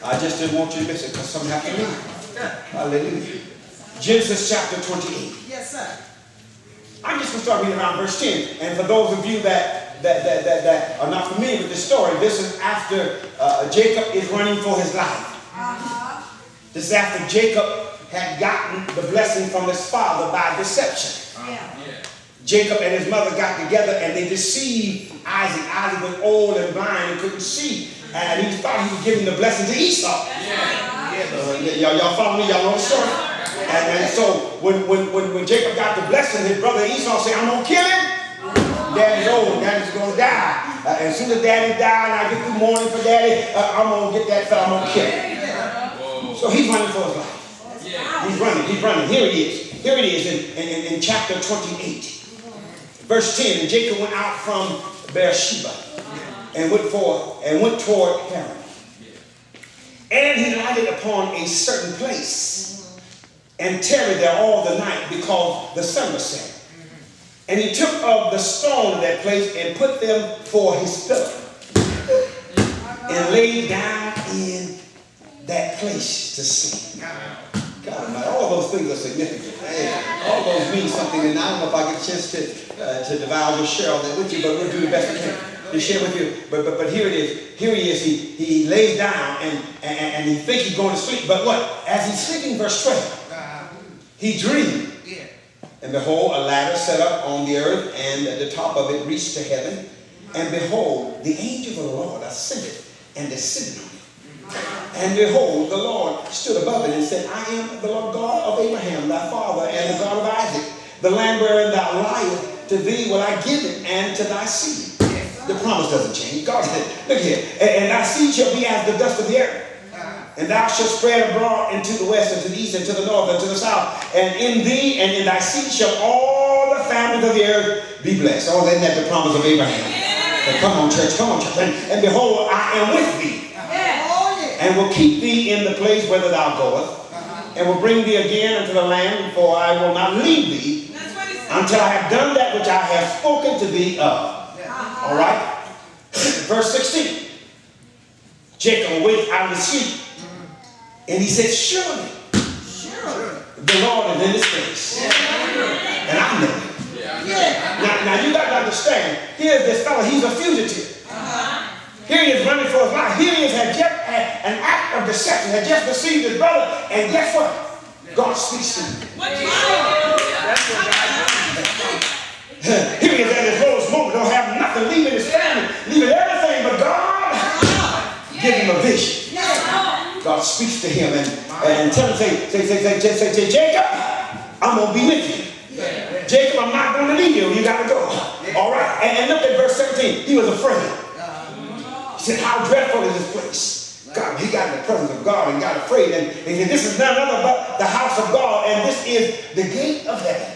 I just didn't want you to miss it because some have to leave. Hallelujah. Genesis chapter 28. Yes, sir. I'm just going to start reading around verse 10. And for those of you that are not familiar with this story, this is after Jacob is running for his life. This is after Jacob had gotten the blessing from his father by deception. Jacob and his mother got together and they deceived Isaac. Isaac was old and blind and couldn't see. And he thought he was giving the blessing to Esau. Y'all follow me? Y'all know the story? And so when Jacob got the blessing, his brother Esau said, I'm going to kill him. Daddy's old. Daddy's going to die. As soon as Daddy died and I get through mourning for Daddy, I'm going to get that fella. I'm going to kill him. So he's running for his life. He's running. Here it is in chapter 28. Verse 10, and Jacob went out from Beersheba and went toward Haran. And he lighted upon a certain place and tarried there all the night because the sun was setting. And he took of the stone of that place and put them for his pillow and laid down in that place to sleep. God, all those things are significant. All those mean something, and I don't know if I get a chance to divulge or share all that with you, but we'll do the best we can to share with you. But here it is. Here he is. He lays down and he thinks he's going to sleep. But what? As he's sleeping, verse 12, he dreamed. And behold, a ladder set up on the earth, and at the top of it reached to heaven. And behold, the angel of the Lord ascended and descended on it. And behold, the Lord stood above it and said, I am the Lord God of Abraham, thy father, and the God of Isaac. The land wherein thou liest, to thee will I give it, and to thy seed. The promise doesn't change. God said, look here, and thy seed shall be as the dust of the earth. And thou shalt spread abroad into the west, and to the east, and to the north, and to the south. And in thee and in thy seed shall all the families of the earth be blessed. Oh, isn't that the promise of Abraham? But come on, church. And behold, I am with thee. And will keep thee in the place whither thou goest, and will bring thee again unto the land, for I will not leave thee until I have done that which I have spoken to thee of. All right? Verse 16. Jacob awaked out of his sleep, and he said, surely the Lord is in his place. And I know it. Now you got to understand, here's this fellow, he's a fugitive. Here he is running for his life. Here he is, had just had an act of deception, had just deceived his brother, and guess what? God speaks to him. Here he is at his lowest moment, don't have nothing, leaving his family, leaving everything, but God give him a vision. God speaks to him and tell him, say, Jacob, I'm going to be with you. Jacob, I'm not going to leave you. You got to go. All right. And look at verse 17. He was afraid. He said, how dreadful is this place? God, he got in the presence of God and got afraid. And he said, this is none other but the house of God, and this is the gate of heaven.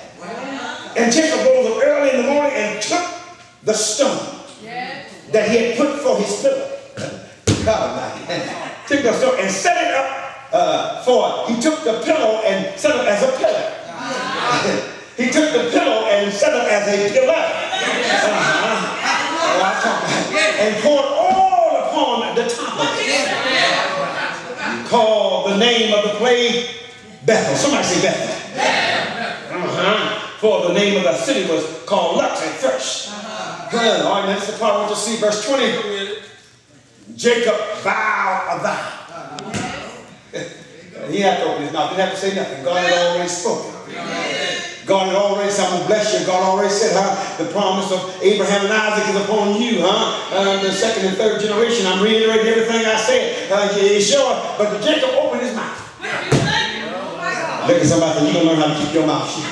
And Jacob rose up early in the morning and took the stone that he had put for his pillow. Took the stone and set it up he took the pillow and set it as a pillar. He took the pillow and set it as a pillar. And poured all upon the top of it. Called the name of the place Bethel. Somebody say Bethel. For the name of the city was called Luz at first. All right, that's the part I want to see. Verse 20. Jacob vowed a vow. He had to open his mouth. He didn't have to say nothing. God had already spoken. God had already said, I'm going to bless you. God already said, the promise of Abraham and Isaac is upon you, the second and third generation. I'm reiterating everything I said. You sure? But Jacob opened his mouth. Look at somebody, you're going to learn how to keep your mouth shut.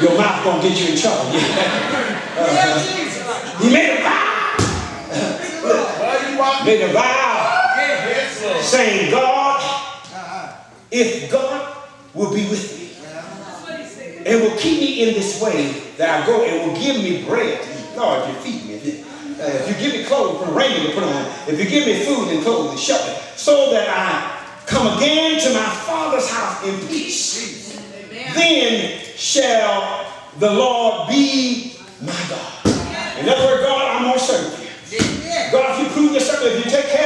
Your mouth going to get you in trouble. He made a vow. Made a vow. Saying, God, if God will be with me and will keep me in this way that I go and will give me bread to eat. Lord, if you feed me, if you give me clothes and raiment to put on, if you give me food and clothes and shelter, so that I come again to my Father's house in peace, then shall the Lord be my God. In other words, God, I'm going to serve you. God, if you prove yourself, if you take care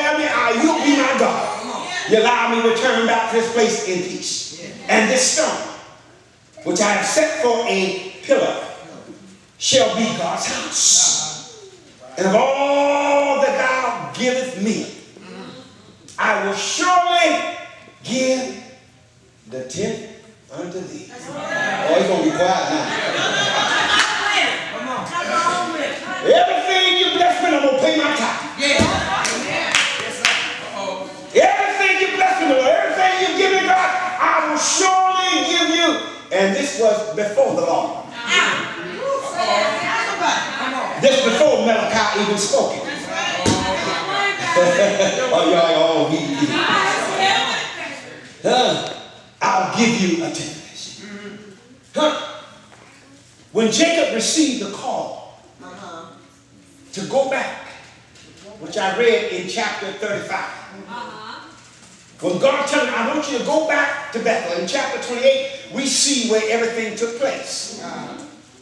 You allow me to return back to this place in peace. And this stone, which I have set for a pillar, shall be God's house. And of all that thou givest me, I will surely give the tenth unto thee. Oh, it's going to be quiet now. Everything you bless me, I'm going to pay my tithe. Everything you bless me, Lord, everything you give me, God, I will surely give you. And this was before the law. This before Malachi even spoke it. Oh, y'all, I'll give you a tenth. When Jacob received the call to go back, which I read in chapter 35. When God told him, I want you to go back to Bethel. In chapter 28, we see where everything took place.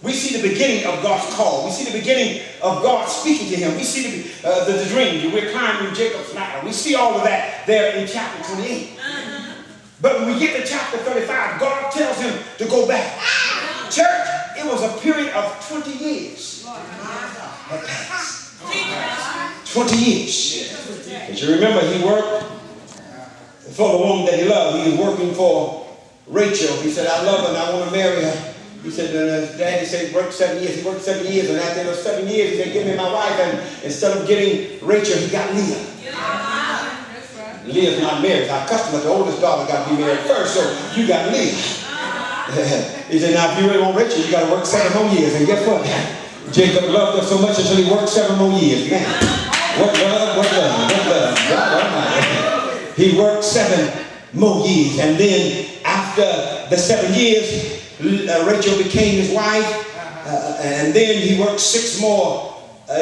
We see the beginning of God's call. We see the beginning of God speaking to him. We see the dream. We're climbing Jacob's ladder. We see all of that there in chapter 28. But when we get to chapter 35, God tells him to go back. Church, it was a period of 20 years. 20 years. But you remember, he worked for the woman that he loved. He was working for Rachel. He said, I love her and I want to marry her. He said, Daddy said, work 7 years. He worked 7 years, and after those 7 years, he said, give me my wife. And instead of getting Rachel, he got Leah. Leah's not married. Our customer, the oldest daughter, got to be married first, so you got Leah. He said, now if you really want Rachel, you got to work 7 more years. And guess what? Jacob loved her so much until he worked 7 more years. Man, what love, what love, what love. God Almighty. He worked 7 more years. And then after the 7 years, Rachel became his wife, and then he worked 6 more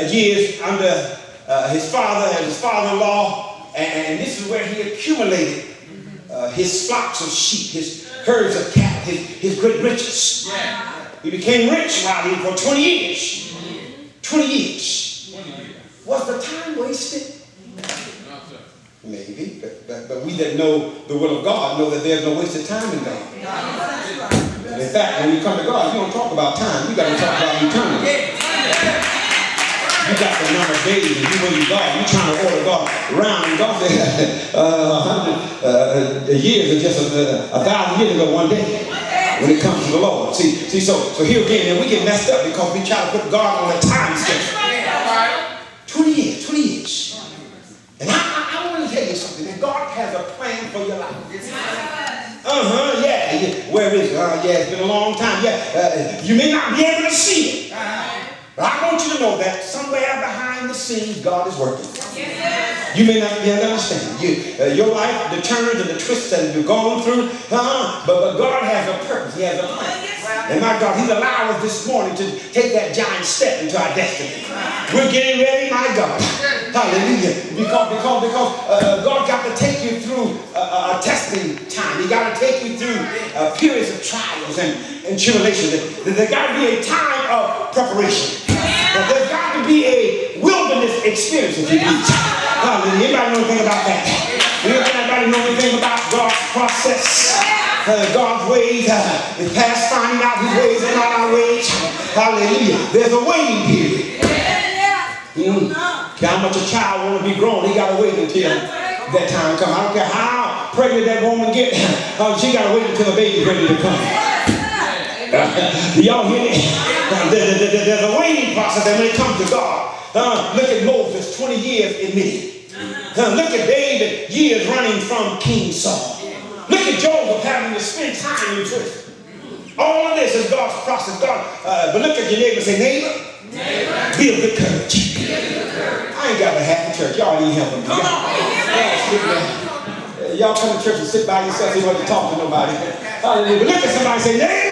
years under his father and his father-in-law, and this is where he accumulated his flocks of sheep, his herds of cattle, his great riches. He became rich while he for 20 years. 20 years. Was the time wasted? Maybe, but we that know the will of God know that there's no wasted time in God. In fact, when you come to God, you don't talk about time. You got to talk about eternity. You got the number of days, and you believe God. You're trying to order God around. And God said 100 years is just 1,000 years ago one day when it comes to the Lord. See, so here again, and we get messed up because we try to put God on a time schedule. 20 years, 20 years. And I want to tell you something, that God has a plan for your life. Yeah. Where is it? Yeah, it's been a long time. Yeah, you may not be able to see it. But I want you to know that somewhere behind the scenes, God is working. You may not be able to understand. Your life, the turns and the twists that you're going through, but God has a purpose. He has a plan. And my God, He's allowed us this morning to take that giant step into our destiny. We're getting ready, my God. Hallelujah. Because God got to take you through a testing time. He got to take you through periods of trials and tribulations. There's got to be a time of preparation. There's got to be a wilderness experience, if you please. Hallelujah. Anybody know anything about that? Anybody know anything about God's process? God's ways is past finding out His ways are not our ways. Hallelujah. There's a waiting period. How much a child want to be grown, he got to wait until that time comes. I don't care how pregnant that woman gets, she got to wait until the baby's ready to come. Y'all hear me? There's a waiting process, and when it comes to God, look at Moses, 20 years in me. Look at David, years running from King Saul. Look at Joseph having to spend time in prison. All of this is God's process. But look at your neighbor and say, neighbor, be of good courage. I ain't got a half a church. Y'all need help me. Y'all come to church and sit by yourself. You don't have to talk to nobody. But look at somebody and say, neighbor.